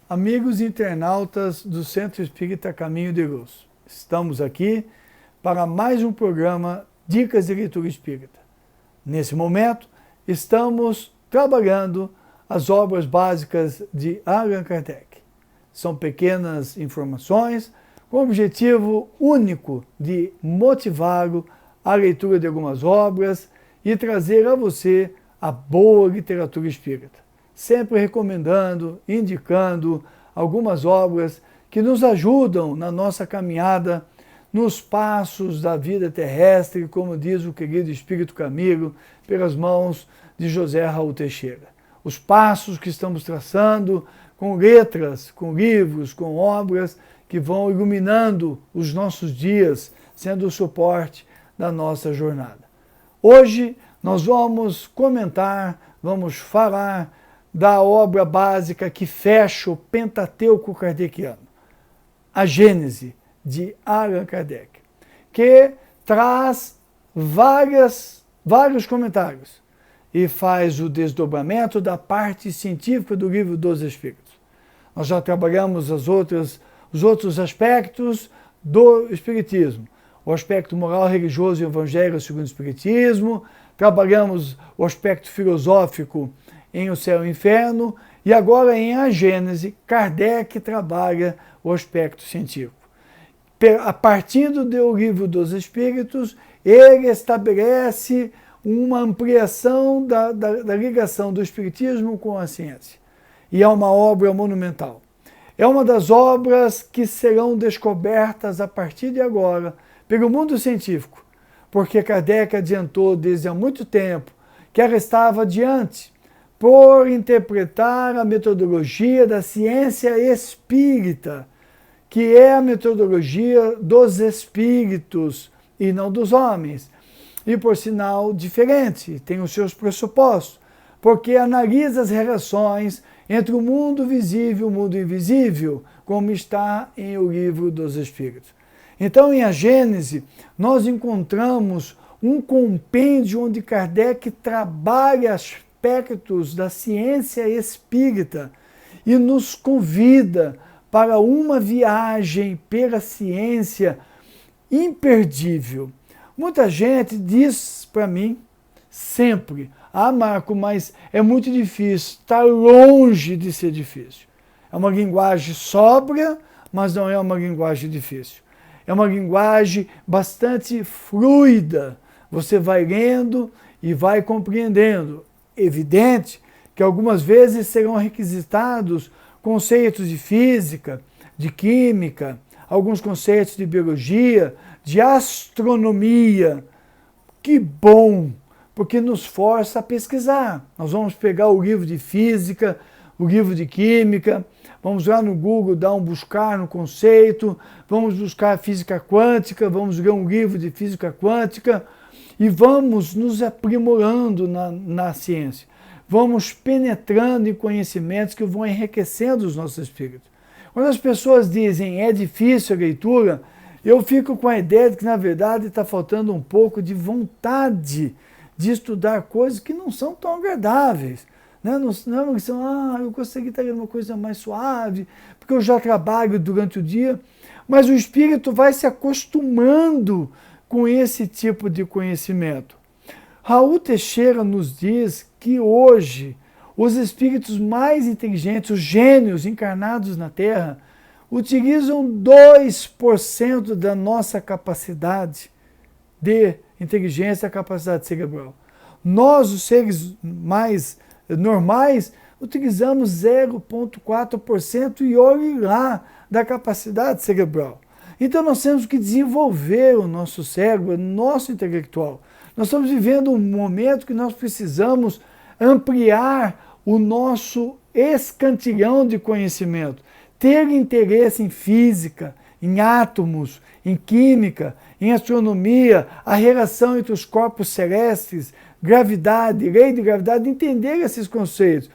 Amigos internautas do Centro Espírita Caminho de Luz, estamos aqui para mais um programa Dicas de Leitura Espírita. Nesse momento, estamos trabalhando as obras básicas de Allan Kardec. São pequenas informações com o objetivo único de motivá-lo à leitura de algumas obras e trazer a você a boa literatura espírita, sempre recomendando, indicando algumas obras que nos ajudam na nossa caminhada, nos passos da vida terrestre, como diz o querido Espírito Camilo, pelas mãos de José Raul Teixeira. Os passos que estamos traçando com letras, com livros, com obras que vão iluminando os nossos dias, sendo o suporte da nossa jornada. Hoje nós vamos comentar, vamos falar da obra básica que fecha o Pentateuco Kardeciano, a Gênese, de Allan Kardec, que traz vários comentários e faz o desdobramento da parte científica do Livro dos Espíritos. Nós já trabalhamos os outros aspectos do Espiritismo, o aspecto moral, religioso e evangelho segundo o Espiritismo, trabalhamos o aspecto filosófico em O Céu e o Inferno, e agora em A Gênese, Kardec trabalha o aspecto científico. A partir do Livro dos Espíritos, ele estabelece uma ampliação da ligação do Espiritismo com a ciência. E é uma obra monumental. É uma das obras que serão descobertas a partir de agora pelo mundo científico, porque Kardec adiantou desde há muito tempo que ela estava adiante por interpretar a metodologia da ciência espírita, que é a metodologia dos espíritos e não dos homens. E, por sinal, diferente, tem os seus pressupostos, porque analisa as relações entre o mundo visível e o mundo invisível, como está em O Livro dos Espíritos. Então, em A Gênese, nós encontramos um compêndio onde Kardec trabalha aspectos da ciência espírita e nos convida para uma viagem pela ciência imperdível. Muita gente diz para mim sempre: ah, Marco, mas é muito difícil, está longe de ser difícil. É uma linguagem sóbria, mas não é uma linguagem difícil. É uma linguagem bastante fluida. Você vai lendo e vai compreendendo. Evidente que algumas vezes serão requisitados conceitos de física, de química, alguns conceitos de biologia, de astronomia. Que bom, porque nos força a pesquisar. Nós vamos pegar o livro de física, o livro de química, vamos lá no Google dar um buscar no conceito, vamos buscar física quântica, vamos ler um livro de física quântica e vamos nos aprimorando na ciência. Vamos penetrando em conhecimentos que vão enriquecendo os nossos espíritos. Quando as pessoas dizem é difícil a leitura, eu fico com a ideia de que, na verdade, está faltando um pouco de vontade de estudar coisas que não são tão agradáveis. Não são, eu gostaria de estar lendo uma coisa mais suave, porque eu já trabalho durante o dia, mas o espírito vai se acostumando com esse tipo de conhecimento. Raul Teixeira nos diz que hoje os espíritos mais inteligentes, os gênios encarnados na Terra, utilizam 2% da nossa capacidade de inteligência, capacidade cerebral. Nós, os seres mais normais, utilizamos 0,4% e olhe lá da capacidade cerebral. Então nós temos que desenvolver o nosso cérebro, o nosso intelectual. Nós estamos vivendo um momento que nós precisamos ampliar o nosso escantilhão de conhecimento, ter interesse em física, em átomos, em química, em astronomia, a relação entre os corpos celestes, gravidade, lei de gravidade, entender esses conceitos.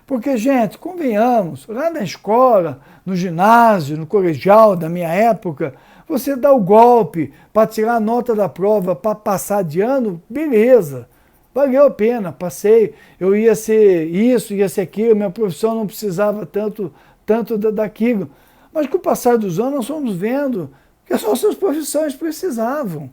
Porque, gente, convenhamos, lá na escola, no ginásio, no colegial da minha época, você dá o golpe para tirar a nota da prova, para passar de ano, beleza. valeu a pena, passei, eu ia ser isso, ia ser aquilo, minha profissão não precisava tanto tanto daquilo. Mas com o passar dos anos nós fomos vendo que as nossas profissões precisavam.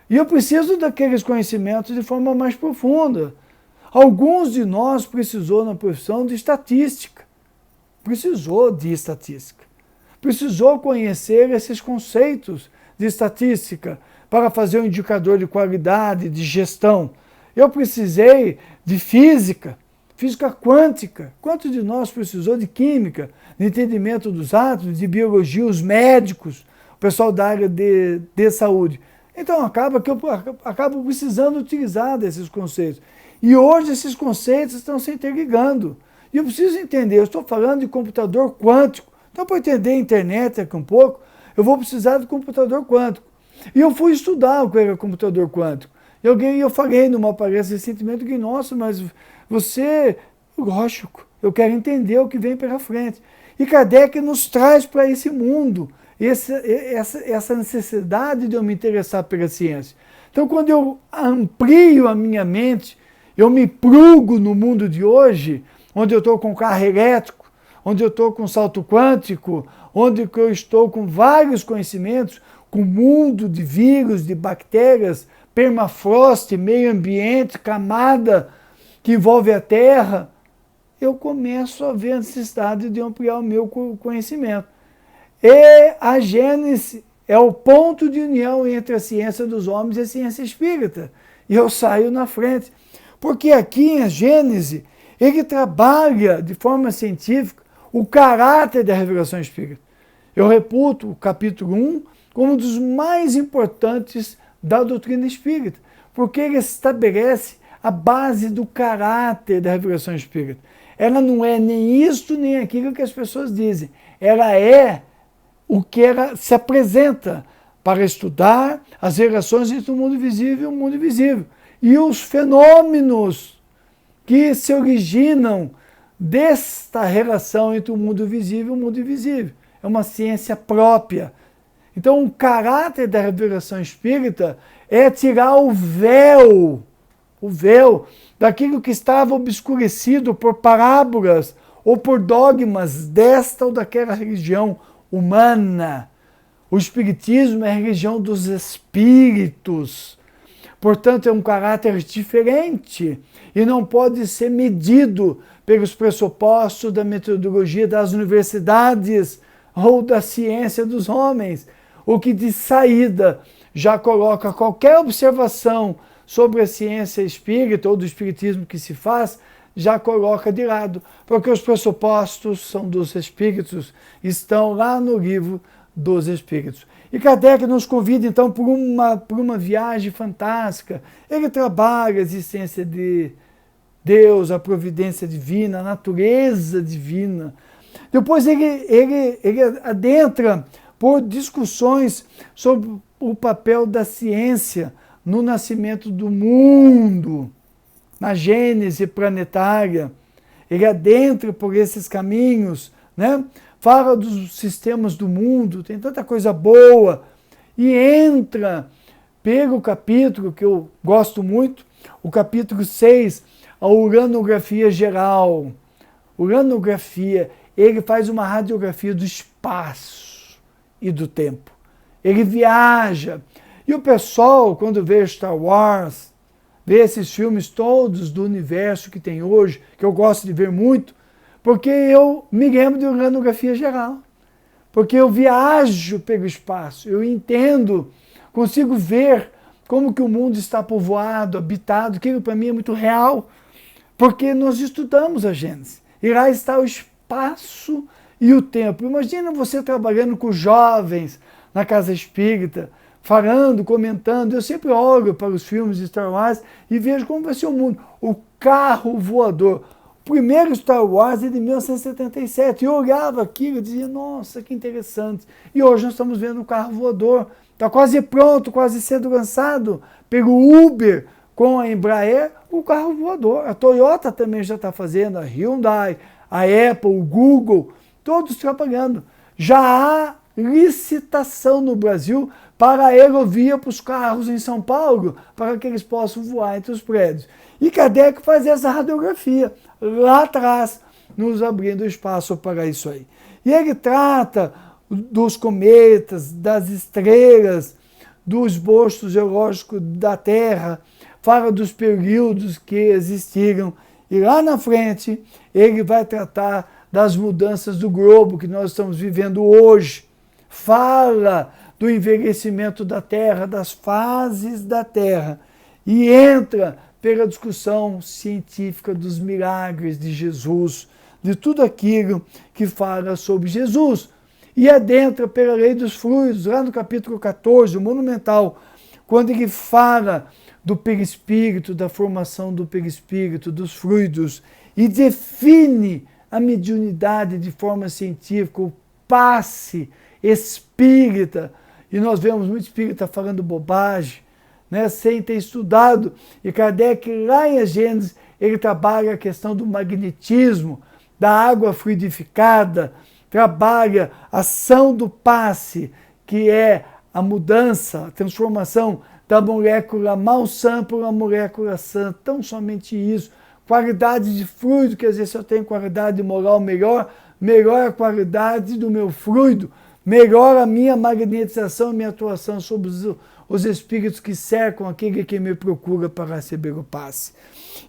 E eu preciso daqueles conhecimentos de forma mais profunda. Alguns de nós precisou na profissão de estatística. Precisou de estatística. Precisou conhecer esses conceitos de estatística para fazer um indicador de qualidade, de gestão. Eu precisei de física, física quântica. Quantos de nós precisou de química, de entendimento dos átomos, de biologia, os médicos, o pessoal da área de saúde? Então acaba que eu acabo precisando utilizar desses conceitos. E hoje esses conceitos estão se interligando. E eu preciso entender, eu estou falando de computador quântico. Então, para entender a internet aqui um pouco, eu vou precisar de computador quântico. E eu fui estudar o que era computador quântico. Eu falei numa palestra recentemente que, nossa, mas você, lógico, eu quero entender o que vem pela frente. E Kardec nos traz para esse mundo essa necessidade de eu me interessar pela ciência. Então, quando eu amplio a minha mente, eu me plugo no mundo de hoje, onde eu estou com carro elétrico, onde eu estou com salto quântico, onde eu estou com vários conhecimentos, com o mundo de vírus, de bactérias, permafrost, meio ambiente, camada que envolve a Terra, eu começo a ver a necessidade de ampliar o meu conhecimento. E a Gênese é o ponto de união entre a ciência dos homens e a ciência espírita. E eu saio na frente. Porque aqui em Gênese, ele trabalha de forma científica o caráter da revelação espírita. Eu reputo o capítulo 1 como um dos mais importantes da doutrina espírita, porque ele estabelece a base do caráter da revelação espírita. Ela não é nem isto nem aquilo que as pessoas dizem. Ela é o que ela se apresenta para estudar as relações entre o mundo visível e o mundo invisível. E os fenômenos que se originam desta relação entre o mundo visível e o mundo invisível. É uma ciência própria. Então, o caráter da revelação espírita é tirar o véu daquilo que estava obscurecido por parábolas ou por dogmas desta ou daquela religião humana. O espiritismo é a religião dos espíritos. Portanto, é um caráter diferente e não pode ser medido pelos pressupostos da metodologia das universidades ou da ciência dos homens, o que de saída já coloca qualquer observação sobre a ciência espírita ou do espiritismo que se faz, já coloca de lado, porque os pressupostos são dos espíritos, estão lá no livro dos espíritos. E Kardec nos convida então por uma viagem fantástica. Ele trabalha a existência de Deus, a providência divina, a natureza divina. Depois ele adentra por discussões sobre o papel da ciência no nascimento do mundo, na gênese planetária. Ele adentra por esses caminhos, né? Fala dos sistemas do mundo, tem tanta coisa boa, e entra pelo capítulo que eu gosto muito, o capítulo 6, a uranografia geral. Uranografia, ele faz uma radiografia do espaço e do tempo. Ele viaja. E o pessoal, quando vê Star Wars, vê esses filmes todos do universo que tem hoje, que eu gosto de ver muito, porque eu me lembro de uranografia geral. Porque eu viajo pelo espaço, eu entendo, consigo ver como que o mundo está povoado, habitado, aquilo para mim é muito real, porque nós estudamos a Gênese. E lá está o espaço e o tempo. Imagina você trabalhando com jovens na casa espírita, falando, comentando. Eu sempre olho para os filmes de Star Wars e vejo como vai ser o mundo. O carro voador. O primeiro Star Wars é de 1977. Eu olhava aquilo e dizia, nossa, que interessante. E hoje nós estamos vendo o carro voador. Está quase pronto, quase sendo lançado pelo Uber com a Embraer, o carro voador. A Toyota também já está fazendo, a Hyundai, a Apple, o Google, todos trabalhando. Já há licitação no Brasil para a aerovia para os carros em São Paulo, para que eles possam voar entre os prédios. E Kardec faz essa radiografia lá atrás, nos abrindo espaço para isso aí. E ele trata dos cometas, das estrelas, do esboço geológico da Terra, fala dos períodos que existiram. E lá na frente, ele vai tratar das mudanças do globo que nós estamos vivendo hoje. Fala do envelhecimento da Terra, das fases da Terra. E entra pela discussão científica dos milagres de Jesus, de tudo aquilo que fala sobre Jesus. E adentra pela lei dos fluidos, lá no capítulo 14, o Monumental, quando ele fala do perispírito, da formação do perispírito, dos fluidos, e define a mediunidade de forma científica, o passe espírita. E nós vemos muito espírita falando bobagem, né, sem ter estudado. E Kardec, lá em Gênesis, ele trabalha a questão do magnetismo, da água fluidificada, trabalha a ação do passe, que é a mudança, a transformação da molécula mal sã para uma molécula sã. Tão somente isso. Qualidade de fluido, quer dizer, se eu tenho qualidade moral melhor a qualidade do meu fluido, melhor a minha magnetização, a minha atuação sobre os espíritos que cercam aquele que me procura para receber o passe.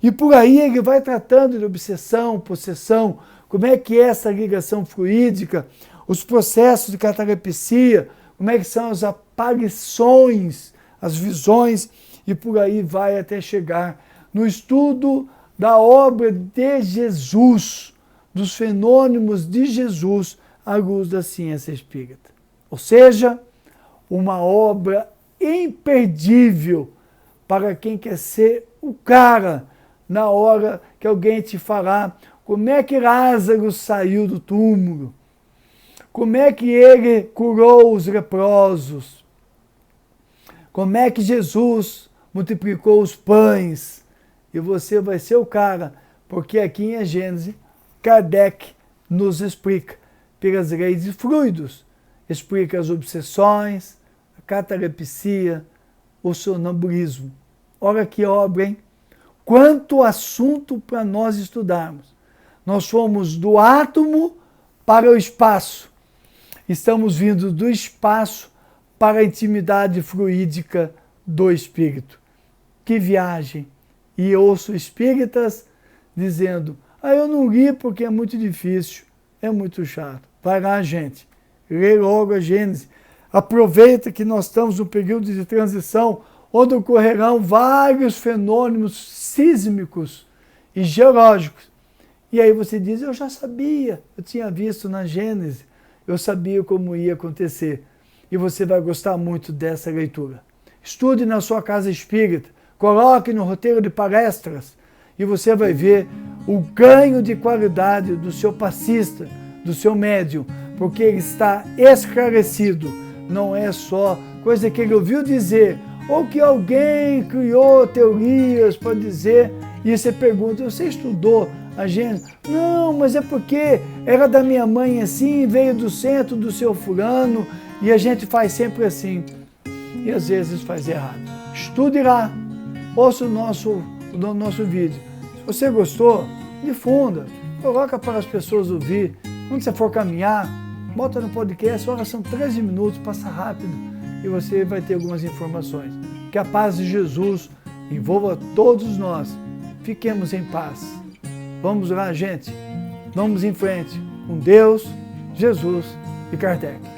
E por aí ele vai tratando de obsessão, possessão, como é que é essa ligação fluídica, os processos de catalepsia, como é que são as aparições, as visões, e por aí vai até chegar no estudo da obra de Jesus, dos fenômenos de Jesus à luz da ciência espírita. Ou seja, uma obra imperdível para quem quer ser o cara na hora que alguém te falar como é que Lázaro saiu do túmulo, como é que ele curou os leprosos, como é que Jesus multiplicou os pães. E você vai ser o cara, porque aqui em Gênesis, Kardec nos explica pelas leis de fluidos, explica as obsessões, a catalepsia, o sonambulismo. Olha que obra, hein? Quanto assunto para nós estudarmos. Nós fomos do átomo para o espaço. Estamos vindo do espaço para a intimidade fluídica do espírito. Que viagem! E ouço espíritas dizendo, eu não li porque é muito difícil, é muito chato. Vai lá, gente, lê logo a Gênesis. Aproveita que nós estamos no período de transição, onde ocorrerão vários fenômenos sísmicos e geológicos. E aí você diz, eu já sabia, eu tinha visto na Gênesis, eu sabia como ia acontecer. E você vai gostar muito dessa leitura. Estude na sua casa espírita, coloque no roteiro de palestras e você vai ver o ganho de qualidade do seu passista, do seu médium, porque ele está esclarecido. Não é só coisa que ele ouviu dizer, ou que alguém criou teorias para dizer, e você pergunta, você estudou a Gênesis? Não, mas é porque era da minha mãe assim, veio do centro do seu fulano, e a gente faz sempre assim, e às vezes faz errado. Estude lá, ouça o nosso vídeo. Se você gostou, difunda, coloca para as pessoas ouvir. Quando você for caminhar, bota no podcast, olha, são 13 minutos, passa rápido, e você vai ter algumas informações. Que a paz de Jesus envolva todos nós. Fiquemos em paz. Vamos lá, gente. Vamos em frente com Deus, Jesus e Kardec.